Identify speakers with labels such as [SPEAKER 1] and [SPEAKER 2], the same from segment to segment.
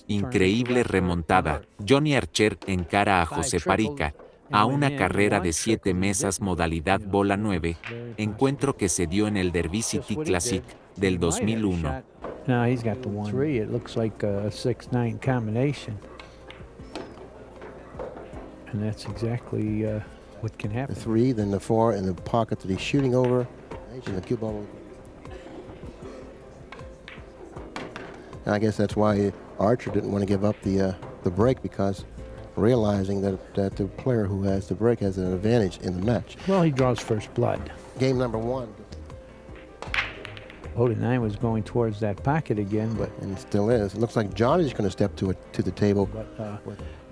[SPEAKER 1] Increíble remontada. Johnny Archer encara a José Parica a una carrera de 7 mesas modalidad bola 9, encuentro que se dio en el Derby City Classic del 2001.
[SPEAKER 2] No, he's got the 1-3. It looks like a 6-9 combination. And that's exactly what can happen.
[SPEAKER 3] The 3, then the 4 in the pocket that he's shooting over. And the cue ball. And I guess that's why Archer didn't want to give up the break, because realizing that the player who has the break has an advantage in the match.
[SPEAKER 2] Well, he draws first blood.
[SPEAKER 3] Game number 1.
[SPEAKER 2] Loaded 9 was going towards that pocket again, but
[SPEAKER 3] And it still is. It looks like Johnny's going to step to the table.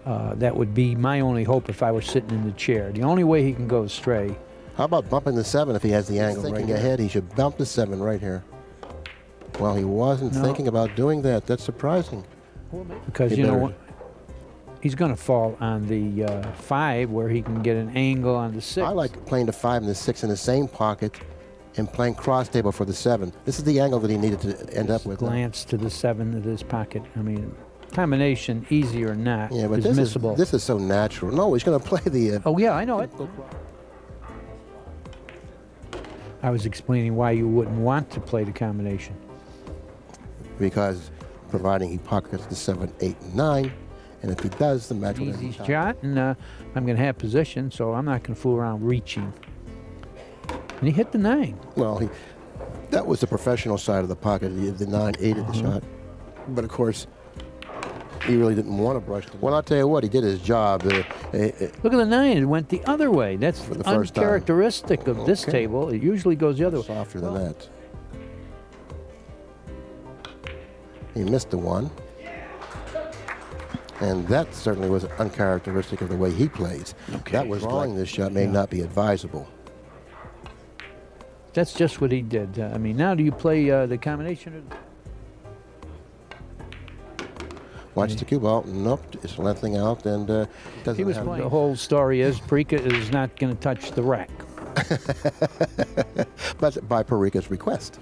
[SPEAKER 2] that would be my only hope if I were sitting in the chair. The only way he can go astray.
[SPEAKER 3] How about bumping the 7 if he has the angle? Thinking ahead, he should bump the 7 right here. Well, he wasn't thinking about doing that. That's surprising.
[SPEAKER 2] Because, you know what? He's going to fall on the 5 where he can get an angle on the 6.
[SPEAKER 3] I like playing the 5 and the 6 in the same pocket and playing cross table for the 7. This is the angle that he needed to end up with.
[SPEAKER 2] Glance to the 7 of this pocket. I mean, combination, easy or not,
[SPEAKER 3] yeah, but
[SPEAKER 2] is missable.
[SPEAKER 3] This is so natural. No, he's going to play the...
[SPEAKER 2] oh, yeah, I know it. I was explaining why you wouldn't want to play the combination.
[SPEAKER 3] Because providing he pockets the 7, 8, and 9, and if he does, the match will end.
[SPEAKER 2] Easy shot, and I'm going to have position, so I'm not going to fool around reaching. And he hit the 9.
[SPEAKER 3] Well, that was the professional side of the pocket. The 9 aided the shot. But, of course, he really didn't want to brush the... Well, I'll tell you what, he did his job.
[SPEAKER 2] Look at the 9. It went the other way. That's
[SPEAKER 3] for the first
[SPEAKER 2] uncharacteristic of this table. It usually goes the other way.
[SPEAKER 3] Softer than that. He missed the 1. And that certainly was uncharacteristic of the way he plays. That was drawing this shot may not be advisable.
[SPEAKER 2] That's just what he did. I mean, now do you play the combination?
[SPEAKER 3] Watch the cue ball. Nope, it's lengthening out, and doesn't
[SPEAKER 2] he was playing. The whole story is Parica is not going to touch the rack.
[SPEAKER 3] But by Parica's request.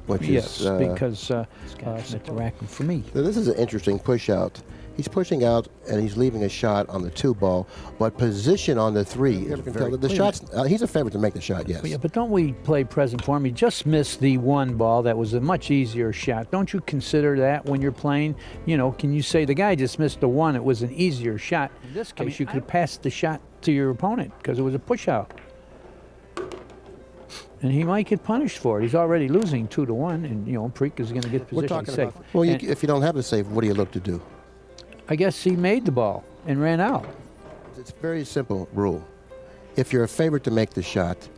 [SPEAKER 3] Which
[SPEAKER 2] yes,
[SPEAKER 3] is,
[SPEAKER 2] because it's the rack for me.
[SPEAKER 3] So this is an interesting push out. He's pushing out and he's leaving a shot on the 2 ball, but position on the 3. You can tell that the shots. He's a favorite to make the shot. Yes.
[SPEAKER 2] Yeah, but don't we play present form? He just missed the 1 ball. That was a much easier shot. Don't you consider that when you're playing? You know, can you say the guy just missed the 1? It was an easier shot. In this case, you could pass the shot to your opponent because it was a push out. And he might get punished for it. He's already losing 2-1, and you know Parica's going to get position safe.
[SPEAKER 3] Well, if you don't have a save, what do you look to do?
[SPEAKER 2] I guess he made the ball and ran out.
[SPEAKER 3] It's a very simple rule. If you're a favorite to make the shot,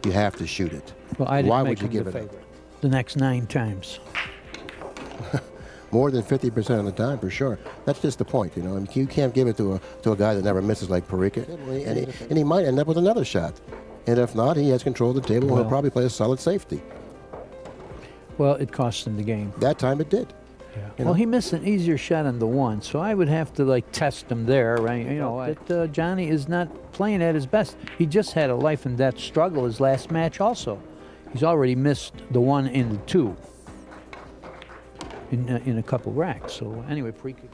[SPEAKER 3] you have to shoot it.
[SPEAKER 2] Well, I didn't
[SPEAKER 3] Why
[SPEAKER 2] make
[SPEAKER 3] would you
[SPEAKER 2] him
[SPEAKER 3] give
[SPEAKER 2] the
[SPEAKER 3] it
[SPEAKER 2] favorite the next 9 times.
[SPEAKER 3] More than 50% of the time, for sure. That's just the point, you know. I mean, you can't give it to a guy that never misses like Parica, and he might end up with another shot. And if not, he has control of the table. He'll probably play a solid safety.
[SPEAKER 2] Well, it cost him the game.
[SPEAKER 3] That time it did.
[SPEAKER 2] Yeah. Well, he missed an easier shot on the 1, so I would have to like test him there, right? You know, that Johnny is not playing at his best. He just had a life and death struggle his last match also. He's already missed the 1 and the 2 in a couple racks. So anyway, Parica.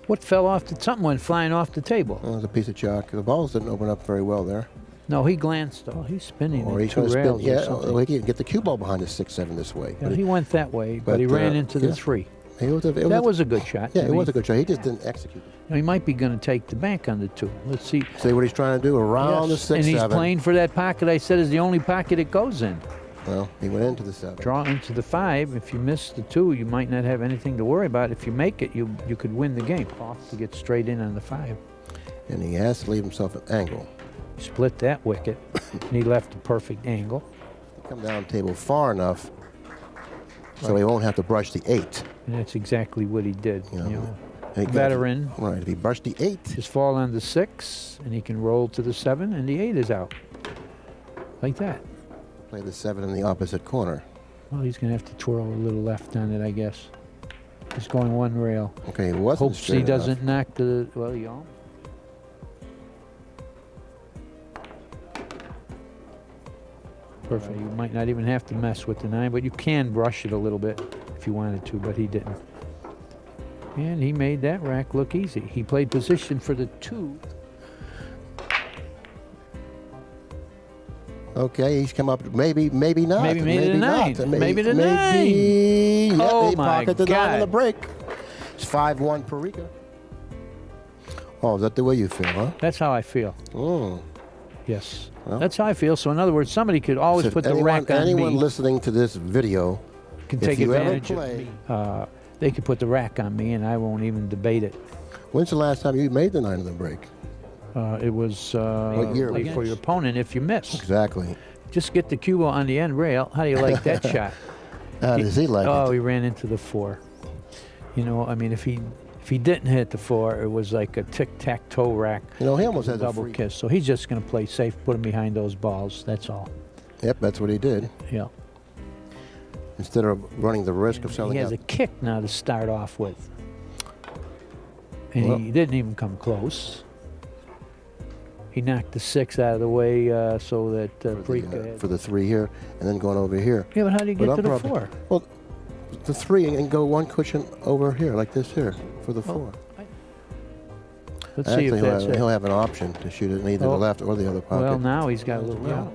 [SPEAKER 2] What fell off? Something went flying off the table.
[SPEAKER 3] Well, it was a piece of chalk. The balls didn't open up very well there.
[SPEAKER 2] No, he glanced. Oh, he's spinning.
[SPEAKER 3] Or he's going to spin. Yeah, well, he can get the cue ball behind the 6-7 this way.
[SPEAKER 2] Yeah, he went that way, but he ran into the 3. That was a good shot.
[SPEAKER 3] Yeah, it was a good shot. He just didn't execute it.
[SPEAKER 2] He might be going to take the bank on the 2. Let's see.
[SPEAKER 3] See what he's trying to do around the 6-7.
[SPEAKER 2] And he's playing for that pocket I said is the only pocket it goes in.
[SPEAKER 3] Well, he went into the 7.
[SPEAKER 2] Draw into the 5. If you miss the 2, you might not have anything to worry about. If you make it, you could win the game. Off to get straight in on the 5.
[SPEAKER 3] And he has to leave himself an angle.
[SPEAKER 2] Split that wicket, and he left a perfect angle.
[SPEAKER 3] Come down table far enough so he won't have to brush the 8.
[SPEAKER 2] And that's exactly what he did. You know,
[SPEAKER 3] veteran. Right, if he brushed the 8.
[SPEAKER 2] Just fall on the 6, and he can roll to the 7, and the 8 is out. Like that.
[SPEAKER 3] Play the 7 in the opposite corner.
[SPEAKER 2] Well, he's going to have to twirl a little left on it, I guess. He's going 1 rail.
[SPEAKER 3] Okay, he wasn't
[SPEAKER 2] Hopes he doesn't knock the, well, he almost. Perfect. You might not even have to mess with the 9, but you can brush it a little bit. if you wanted to, but he didn't. And he made that rack look easy. He played position for the 2.
[SPEAKER 3] Okay, he's come up. Maybe not.
[SPEAKER 2] Maybe made it a 9.
[SPEAKER 3] Not.
[SPEAKER 2] Maybe the 9.
[SPEAKER 3] Yep,
[SPEAKER 2] Oh,
[SPEAKER 3] he
[SPEAKER 2] my
[SPEAKER 3] pocketed the 9 on the
[SPEAKER 2] God.
[SPEAKER 3] break. It's 5-1 PARICA. Oh, is that the way you feel, huh?
[SPEAKER 2] That's how I feel.
[SPEAKER 3] Mm.
[SPEAKER 2] Yes.
[SPEAKER 3] Well.
[SPEAKER 2] That's how I feel. So in other words, somebody could always
[SPEAKER 3] So if
[SPEAKER 2] put the rack on
[SPEAKER 3] anyone
[SPEAKER 2] me.
[SPEAKER 3] listening to this video,
[SPEAKER 2] Can
[SPEAKER 3] if
[SPEAKER 2] take
[SPEAKER 3] you ever
[SPEAKER 2] advantage of
[SPEAKER 3] play-
[SPEAKER 2] me. They could put the rack on me, and I won't even debate it.
[SPEAKER 3] when's the last time you made the 9 on the break?
[SPEAKER 2] It was
[SPEAKER 3] What year was
[SPEAKER 2] for
[SPEAKER 3] it?
[SPEAKER 2] your opponent if you miss.
[SPEAKER 3] Exactly.
[SPEAKER 2] Just get the cue ball on the end rail. How do you like that shot?
[SPEAKER 3] How does he like
[SPEAKER 2] Oh,
[SPEAKER 3] it?
[SPEAKER 2] he ran into the 4. You know, I mean, if he didn't hit the 4, it was like a tic-tac-toe rack.
[SPEAKER 3] You know, he almost has a
[SPEAKER 2] double
[SPEAKER 3] free.
[SPEAKER 2] kiss. So he's just going to play safe, put him behind those balls. That's all.
[SPEAKER 3] Yep, that's what he did.
[SPEAKER 2] Yeah.
[SPEAKER 3] Instead of running the risk of selling
[SPEAKER 2] He has
[SPEAKER 3] out.
[SPEAKER 2] a kick now to start off with. And
[SPEAKER 3] Well-
[SPEAKER 2] he didn't even come close. He knocked the 6 out of the way so that PARICA had.
[SPEAKER 3] For the 3 here, and then going over here.
[SPEAKER 2] Yeah, but how do you get
[SPEAKER 3] But
[SPEAKER 2] to the
[SPEAKER 3] I'm probably-
[SPEAKER 2] 4?
[SPEAKER 3] Well, the 3 and go 1 cushion over here, like this here, for the 4.
[SPEAKER 2] Let's see if
[SPEAKER 3] Actually,
[SPEAKER 2] that's
[SPEAKER 3] he'll
[SPEAKER 2] it.
[SPEAKER 3] have an option to shoot it in either
[SPEAKER 2] Oh.
[SPEAKER 3] the left or the other pocket.
[SPEAKER 2] Well, now he's got a little out.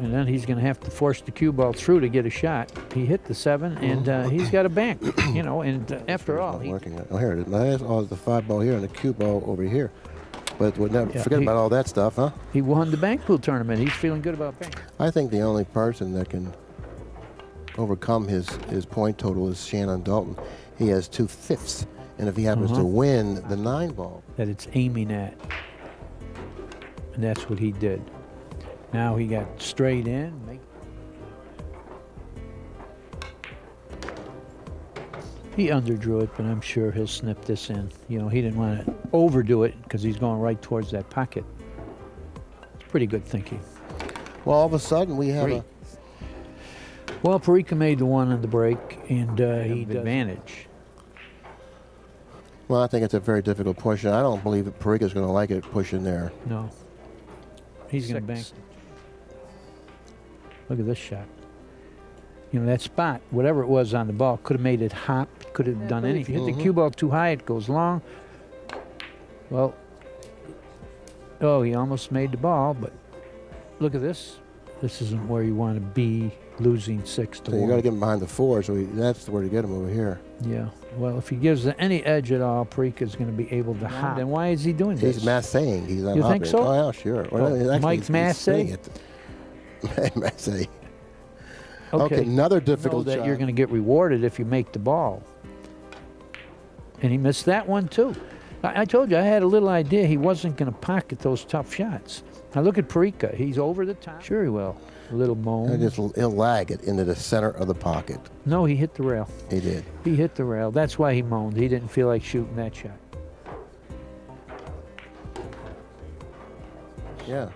[SPEAKER 2] And then he's going to have to force the cue ball through to get a shot. He hit the 7, and he's got a bank, you know, and after all,
[SPEAKER 3] Not working. Oh, here it is. Now there's all the 5 ball here and the cue ball over here. But we'll never
[SPEAKER 2] Yeah,
[SPEAKER 3] forget
[SPEAKER 2] he-
[SPEAKER 3] about all that stuff, huh?
[SPEAKER 2] he won the bank pool tournament. He's feeling good about bank.
[SPEAKER 3] I think the only person that can overcome his point total is Shannon Dalton. He has 2/5, and if he happens to win the 9 ball,
[SPEAKER 2] That it's aiming at. And that's what he did. Now he got straight in. He underdrew it, but I'm sure he'll snip this in. You know, he didn't want to overdo it because he's going right towards that pocket. It's pretty good thinking.
[SPEAKER 3] well, all of a sudden we have
[SPEAKER 2] Great. Well, PARICA made the 1 on the break, and he does advantage.
[SPEAKER 3] well, I think it's a very difficult push, and I don't believe that PARICA's going to like it pushing there.
[SPEAKER 2] No. He's going to bank. Look at this shot. You know, that spot, whatever it was on the ball, could have made it hop, could have done anything. If you hit the cue ball too high, it goes long. Well, oh, he almost made the ball, but look at this. This isn't where you want to be, losing 6 to
[SPEAKER 3] So
[SPEAKER 2] 1.
[SPEAKER 3] you got to get him behind the 4, so that's where to get him over here.
[SPEAKER 2] Yeah. Well, if he gives it any edge at all, PARICA is going to be able to hop. Then why is he doing this?
[SPEAKER 3] He's massing. He's not
[SPEAKER 2] You think
[SPEAKER 3] hopping.
[SPEAKER 2] so?
[SPEAKER 3] Oh, yeah, sure. Well,
[SPEAKER 2] Oh,
[SPEAKER 3] actually,
[SPEAKER 2] Mike
[SPEAKER 3] he's
[SPEAKER 2] Massey?
[SPEAKER 3] spinning it. Massey. Okay, another
[SPEAKER 2] You know
[SPEAKER 3] difficult
[SPEAKER 2] that
[SPEAKER 3] shot.
[SPEAKER 2] you're going to get rewarded if you make the ball. And he missed that one too. I told you I had a little idea he wasn't going to pocket those tough shots. Now look at PARICA. He's over the top. Sure he will. A little moan.
[SPEAKER 3] He'll lag it into the center of the pocket.
[SPEAKER 2] No, he hit the rail.
[SPEAKER 3] He did.
[SPEAKER 2] He hit the rail. That's why he moaned. He didn't feel like shooting that shot.
[SPEAKER 3] Yeah.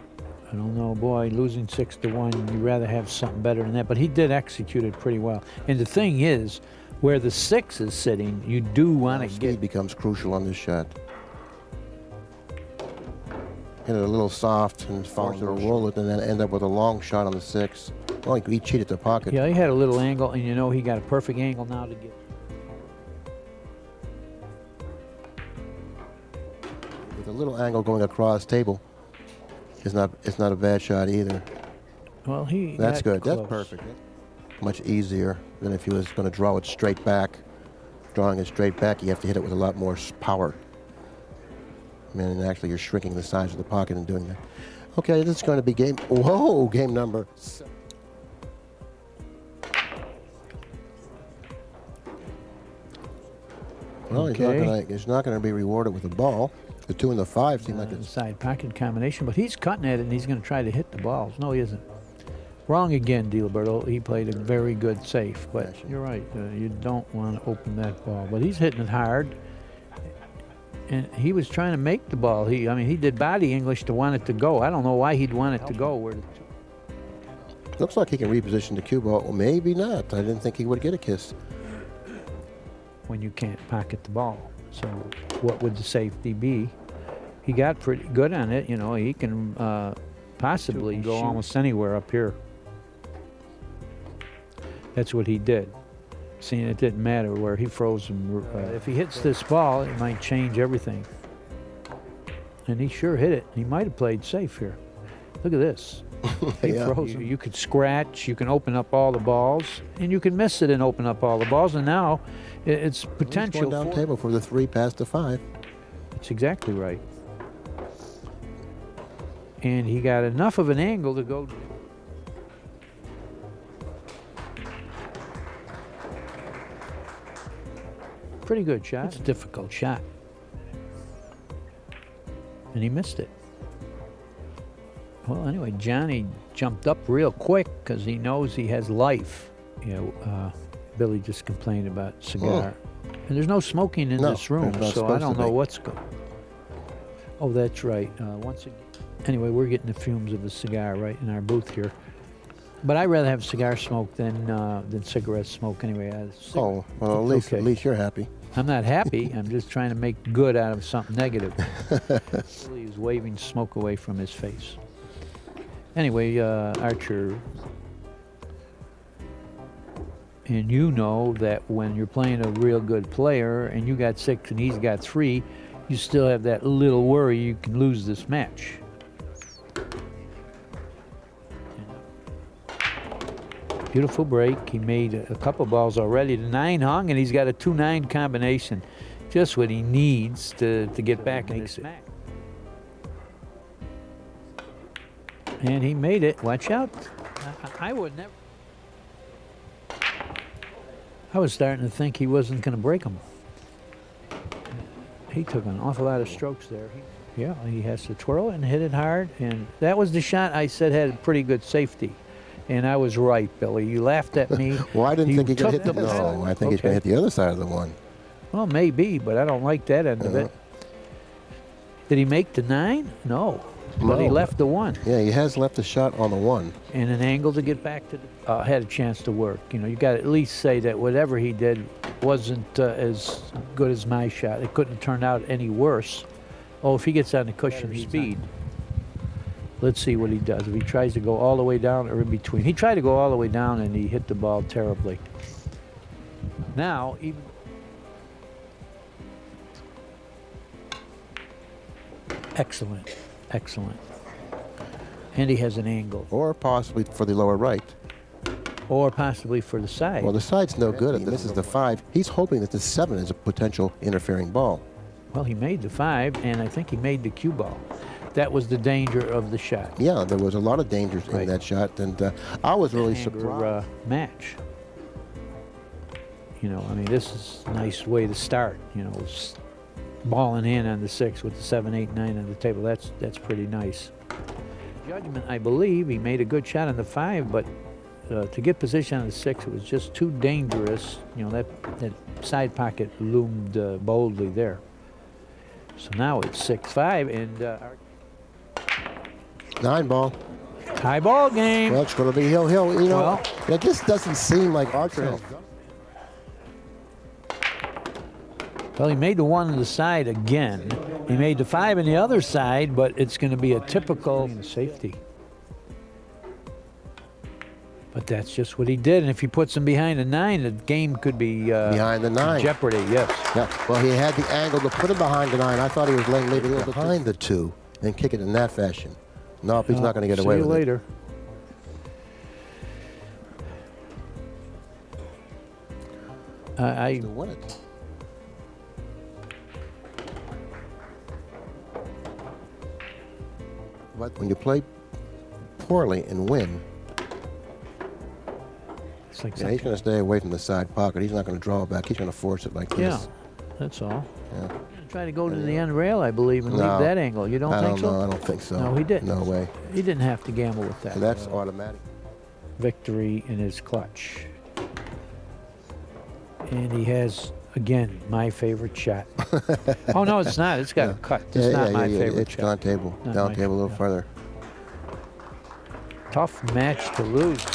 [SPEAKER 2] I don't know, boy, losing 6 to 1, you'd rather have something better than that. But he did execute it pretty well. And the thing is, where the 6 is sitting, you do want to
[SPEAKER 3] Speed
[SPEAKER 2] get.
[SPEAKER 3] becomes crucial on this shot. Hit it a little soft and force it to roll it, and then end up with a long shot on the 6. Well, he cheated the pocket.
[SPEAKER 2] Yeah, he had a little angle, and you know he got a perfect angle now to get.
[SPEAKER 3] With a little angle going across table, it's not a bad shot either.
[SPEAKER 2] Well, he.
[SPEAKER 3] That's
[SPEAKER 2] got
[SPEAKER 3] good. That's
[SPEAKER 2] close.
[SPEAKER 3] perfect. Much easier than if he was going to draw it straight back. Drawing it straight back, you have to hit it with a lot more power. I mean, and actually, you're shrinking the size of the pocket and doing that. Okay, this is going to be game. Whoa, game number 7. Well,
[SPEAKER 2] Okay.
[SPEAKER 3] he's not going to be rewarded with a ball. The 2 and the 5 seem like it's.
[SPEAKER 2] Side pocket combination, but he's cutting at it, and he's going to try to hit the balls. No, he isn't. Wrong again, DiLiberto. He played a very good safe, but you're right. You don't want to open that ball. But he's hitting it hard, and he was trying to make the ball. I mean, he did body English to want it to go. I don't know why he'd want it to go.
[SPEAKER 3] Looks like he can reposition the cue ball. Well, maybe not. I didn't think he would get a kiss.
[SPEAKER 2] When you can't pocket the ball. So what would the safety be? He got pretty good on it. You know, he can possibly go almost anywhere up here. That's what he did. seeing it didn't matter where he froze him. If he hits this ball, it might change everything. And he sure hit it. He might have played safe here. Look at this. He froze him. You could scratch, you can open up all the balls, and you can miss it and open up all the balls. And now it's potential.
[SPEAKER 3] He's going down table for the 3 past the 5.
[SPEAKER 2] That's exactly right. And he got enough of an angle to go. Pretty good shot. It's a difficult shot. And he missed it. Well, anyway, Johnny jumped up real quick because he knows he has life. You know, Billy just complained about cigar. And there's no smoking in this room, so I don't know what's going. Oh, that's right. Once again. Anyway, we're getting the fumes of a cigar right in our booth here. But I'd rather have cigar smoke than cigarette smoke anyway.
[SPEAKER 3] Oh, well, at least you're happy.
[SPEAKER 2] I'm not happy. I'm just trying to make good out of something negative. He was waving smoke away from his face. Anyway, Archer, and you know that when you're playing a real good player and you got 6 and he's got 3, you still have that little worry you can lose this match. Beautiful break. He made a couple balls already. The 9 hung, and he's got a 2-9 combination. Just what he needs to get back in this match. And he made it. Watch out. I would never. I was starting to think he wasn't going to break them. He took an awful lot of strokes there. Yeah, he has to twirl it and hit it hard. And that was the shot I said had pretty good safety. And I was right, Billy. You laughed at me.
[SPEAKER 3] Well, I didn't think he could hit the. No, I think he's going to hit the other side of the 1.
[SPEAKER 2] Well, maybe, but I don't like that end of it. Did he make the 9? No. But he left the 1.
[SPEAKER 3] Yeah, he has left a shot on the 1.
[SPEAKER 2] And an angle to get back to the, had a chance to work. You know, you got to at least say that whatever he did wasn't as good as my shot. It couldn't turn out any worse. Oh, if he gets on the cushion speed. Let's see what he does. If he tries to go all the way down or in between. He tried to go all the way down and he hit the ball terribly. Now, even excellent, excellent. And he has an angle.
[SPEAKER 3] Or possibly for the lower right.
[SPEAKER 2] Or possibly for the side.
[SPEAKER 3] Well, the side's no good. If this is the 5, he's hoping that the 7 is a potential interfering ball.
[SPEAKER 2] Well, he made the 5, and I think he made the cue ball. That was the danger of the shot.
[SPEAKER 3] Yeah, there was a lot of dangers in that shot, and I was really surprised.
[SPEAKER 2] Match. You know, I mean, this is a nice way to start. You know, balling in on the 6 with the 7, 8, 9 on the table. That's pretty nice. Judgment, I believe he made a good shot on the 5, but to get position on the 6, it was just too dangerous. You know, that side pocket loomed boldly there. So now it's 6-5, and
[SPEAKER 3] 9 ball.
[SPEAKER 2] Tie ball game.
[SPEAKER 3] Well, it's going to be hill. You know, it just doesn't seem like Archer has done.
[SPEAKER 2] Well, he made the 1 on the side again. He made the 5 on the other side, but it's going to be a typical safety. But that's just what he did. And if he puts him behind the 9, the game could be
[SPEAKER 3] behind the 9.
[SPEAKER 2] Jeopardy, yes.
[SPEAKER 3] Yeah. Well, he had the angle to put him behind the 9. I thought he was leaving it behind the 2 and kick it in that fashion. Nope, he's not going to get away with it.
[SPEAKER 2] See you later. I
[SPEAKER 3] win it. But when you play poorly and win,
[SPEAKER 2] it's like
[SPEAKER 3] he's going to stay away from the side pocket. He's not going to draw it back. He's going to force it like this.
[SPEAKER 2] Yeah, that's all.
[SPEAKER 3] Yeah.
[SPEAKER 2] Try to go to the end rail, I believe, and leave that angle. You don't think so?
[SPEAKER 3] No, I don't think so.
[SPEAKER 2] No, he didn't.
[SPEAKER 3] No way.
[SPEAKER 2] He didn't have to gamble with that.
[SPEAKER 3] So that's automatic.
[SPEAKER 2] Victory in his clutch. And he has, again, my favorite shot. Oh, no, it's not. It's got a cut. It's not my favorite
[SPEAKER 3] it's
[SPEAKER 2] shot.
[SPEAKER 3] Down table. Down table a little further.
[SPEAKER 2] Tough match to lose.